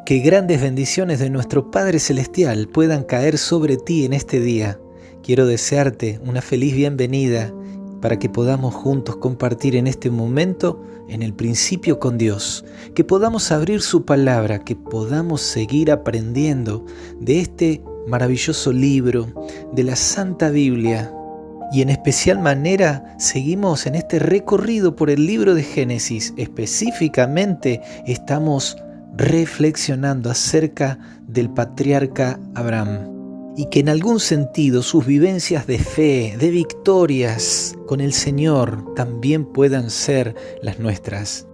Que grandes bendiciones de nuestro Padre Celestial puedan caer sobre ti en este día. Quiero desearte una feliz bienvenida para que podamos juntos compartir en este momento, en el principio con Dios, que podamos abrir su palabra, que podamos seguir aprendiendo de este maravilloso libro, de la Santa Biblia. Y en especial manera seguimos en este recorrido por el libro de Génesis. Específicamente estamos reflexionando acerca del patriarca Abraham y que en algún sentido sus vivencias de fe, de victorias con el Señor también puedan ser las nuestras.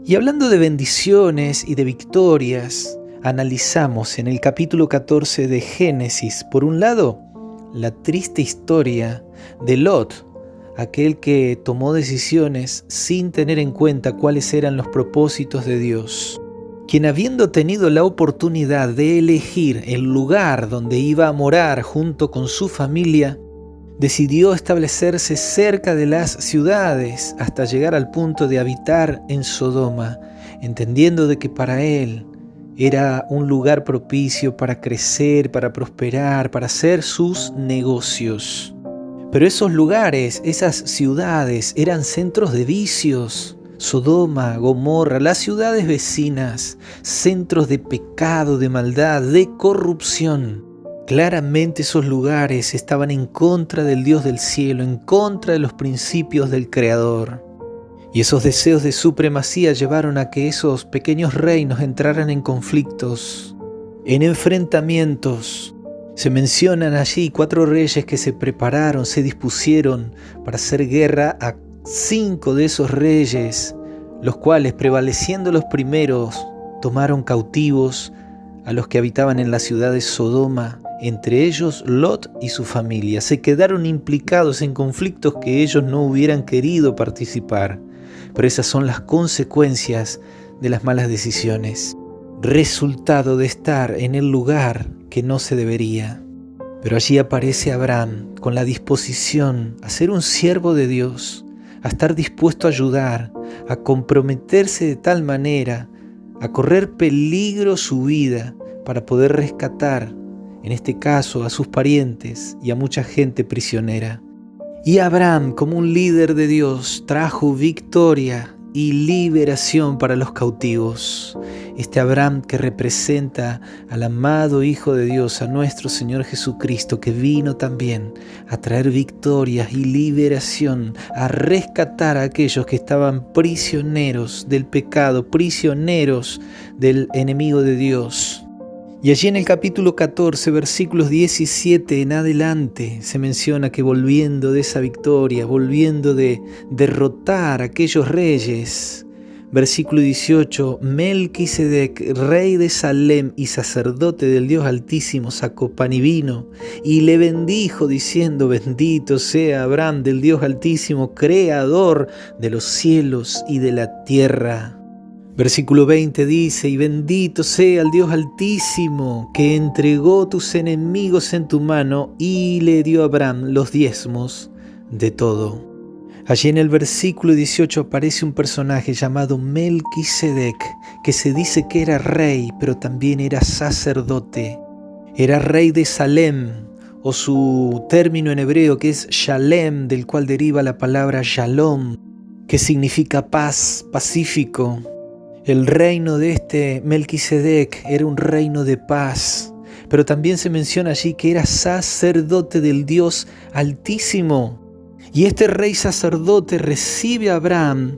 Y hablando de bendiciones y de victorias, analizamos en el capítulo 14 de Génesis, por un lado, la triste historia de Lot, aquel que tomó decisiones sin tener en cuenta cuáles eran los propósitos de Dios, quien habiendo tenido la oportunidad de elegir el lugar donde iba a morar junto con su familia, decidió establecerse cerca de las ciudades hasta llegar al punto de habitar en Sodoma, entendiendo de que para él era un lugar propicio para crecer, para prosperar, para hacer sus negocios. Pero esos lugares, esas ciudades, eran centros de vicios. Sodoma, Gomorra, las ciudades vecinas, centros de pecado, de maldad, de corrupción. Claramente esos lugares estaban en contra del Dios del cielo, en contra de los principios del Creador. Y esos deseos de supremacía llevaron a que esos pequeños reinos entraran en conflictos, en enfrentamientos. Se mencionan allí 4 reyes que se prepararon, se dispusieron para hacer guerra a 5 de esos reyes, los cuales, prevaleciendo los primeros, tomaron cautivos a los que habitaban en la ciudad de Sodoma, entre ellos Lot y su familia. Se quedaron implicados en conflictos que ellos no hubieran querido participar, pero esas son las consecuencias de las malas decisiones, resultado de estar en el lugar que no se debería. Pero allí aparece Abraham con la disposición a ser un siervo de Dios, a estar dispuesto a ayudar, a comprometerse de tal manera, a correr peligro su vida para poder rescatar, en este caso, a sus parientes y a mucha gente prisionera. Y Abraham, como un líder de Dios, trajo victoria y liberación para los cautivos. Este Abraham que representa al amado Hijo de Dios, a nuestro Señor Jesucristo, que vino también a traer victorias y liberación, a rescatar a aquellos que estaban prisioneros del pecado, prisioneros del enemigo de Dios. Y allí en el capítulo 14, versículos 17 en adelante, se menciona que volviendo de esa victoria, volviendo de derrotar a aquellos reyes, versículo 18, Melquisedec, rey de Salem y sacerdote del Dios Altísimo, sacó pan y vino y le bendijo diciendo: bendito sea Abraham del Dios Altísimo, creador de los cielos y de la tierra. Versículo 20 dice: y bendito sea el Dios Altísimo, que entregó tus enemigos en tu mano y le dio a Abraham los diezmos de todo. Allí en el versículo 18 aparece un personaje llamado Melquisedec, que se dice que era rey, pero también era sacerdote. Era rey de Salem, o su término en hebreo que es Shalem, del cual deriva la palabra Shalom, que significa paz, pacífico. El reino de este Melquisedec era un reino de paz, pero también se menciona allí que era sacerdote del Dios Altísimo. Y este rey sacerdote recibe a Abraham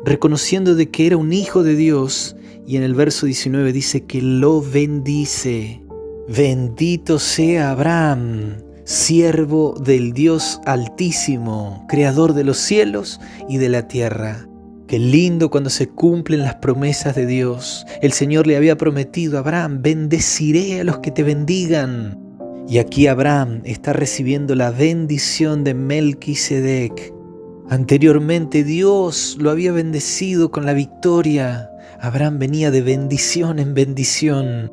reconociendo de que era un hijo de Dios, y en el verso 19 dice que lo bendice. Bendito sea Abraham, siervo del Dios Altísimo, creador de los cielos y de la tierra. Qué lindo cuando se cumplen las promesas de Dios. El Señor le había prometido a Abraham: bendeciré a los que te bendigan. Y aquí Abraham está recibiendo la bendición de Melquisedec. Anteriormente Dios lo había bendecido con la victoria. Abraham venía de bendición en bendición.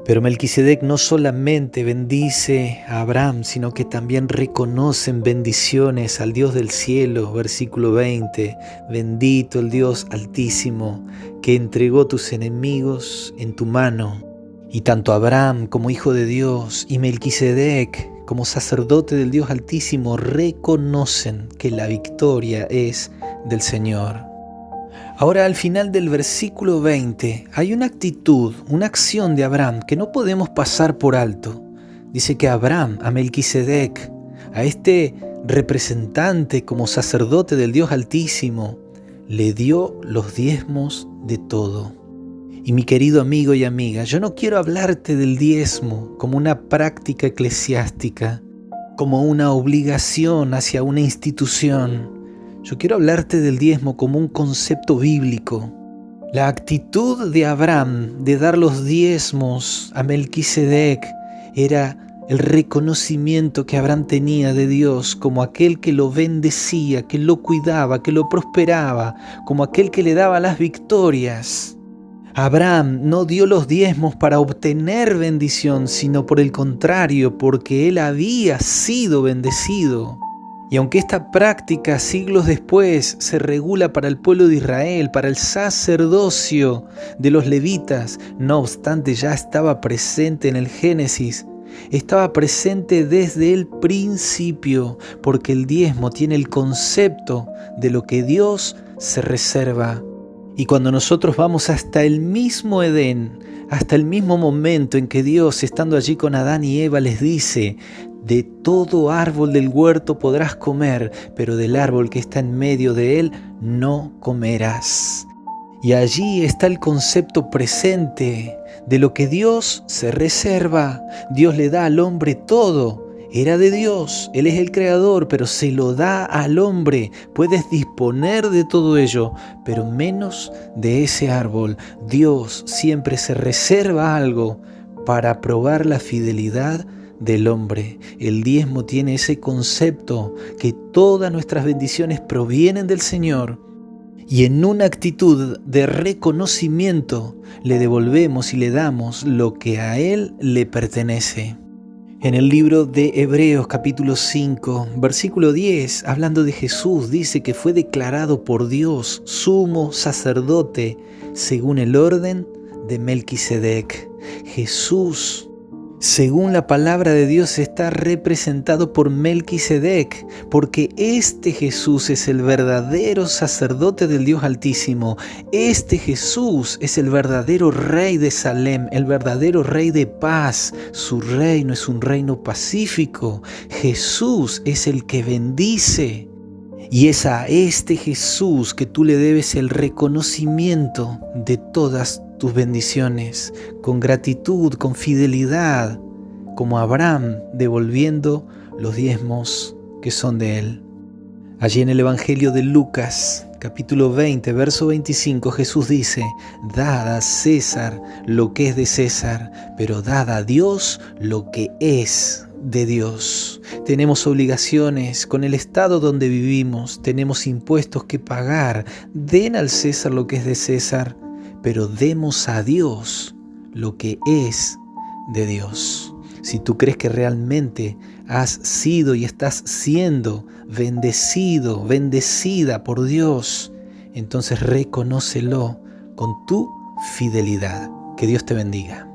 Pero Melquisedec no solamente bendice a Abraham, sino que también reconocen bendiciones al Dios del cielo. Versículo 20, bendito el Dios Altísimo, que entregó tus enemigos en tu mano. Y tanto Abraham como hijo de Dios y Melquisedec como sacerdote del Dios Altísimo reconocen que la victoria es del Señor. Ahora, al final del versículo 20 hay una actitud, una acción de Abraham que no podemos pasar por alto. Dice que Abraham, a Melquisedec, a este representante como sacerdote del Dios Altísimo, le dio los diezmos de todo. Y mi querido amigo y amiga, yo no quiero hablarte del diezmo como una práctica eclesiástica, como una obligación hacia una institución. Yo quiero hablarte del diezmo como un concepto bíblico. La actitud de Abraham de dar los diezmos a Melquisedec era el reconocimiento que Abraham tenía de Dios como aquel que lo bendecía, que lo cuidaba, que lo prosperaba, como aquel que le daba las victorias. Abraham no dio los diezmos para obtener bendición, sino por el contrario, porque él había sido bendecido. Y aunque esta práctica siglos después se regula para el pueblo de Israel, para el sacerdocio de los levitas, no obstante ya estaba presente en el Génesis, estaba presente desde el principio, porque el diezmo tiene el concepto de lo que Dios se reserva. Y cuando nosotros vamos hasta el mismo Edén, hasta el mismo momento en que Dios, estando allí con Adán y Eva, les dice: de todo árbol del huerto podrás comer, pero del árbol que está en medio de él no comerás. Y allí está el concepto presente de lo que Dios se reserva. Dios le da al hombre todo. Era de Dios, Él es el creador, pero se lo da al hombre. Puedes disponer de todo ello, pero menos de ese árbol. Dios siempre se reserva algo para probar la fidelidad del hombre. El diezmo tiene ese concepto que todas nuestras bendiciones provienen del Señor. Y en una actitud de reconocimiento le devolvemos y le damos lo que a Él le pertenece. En el libro de Hebreos capítulo 5, versículo 10, hablando de Jesús, dice que fue declarado por Dios sumo sacerdote según el orden de Melquisedec. Jesús, según la palabra de Dios, está representado por Melquisedec, porque este Jesús es el verdadero sacerdote del Dios Altísimo. Este Jesús es el verdadero rey de Salem, el verdadero rey de paz. Su reino es un reino pacífico. Jesús es el que bendice. Y es a este Jesús que tú le debes el reconocimiento de todas tus bendiciones, con gratitud, con fidelidad, como Abraham devolviendo los diezmos que son de él. Allí en el Evangelio de Lucas, capítulo 20, verso 25, Jesús dice: dad a César lo que es de César, pero dad a Dios lo que es de Dios. Tenemos obligaciones con el estado donde vivimos, tenemos impuestos que pagar. Den al César lo que es de César, pero demos a Dios lo que es de Dios. Si tú crees que realmente has sido y estás siendo bendecido, bendecida por Dios, entonces reconócelo con tu fidelidad. Que Dios te bendiga.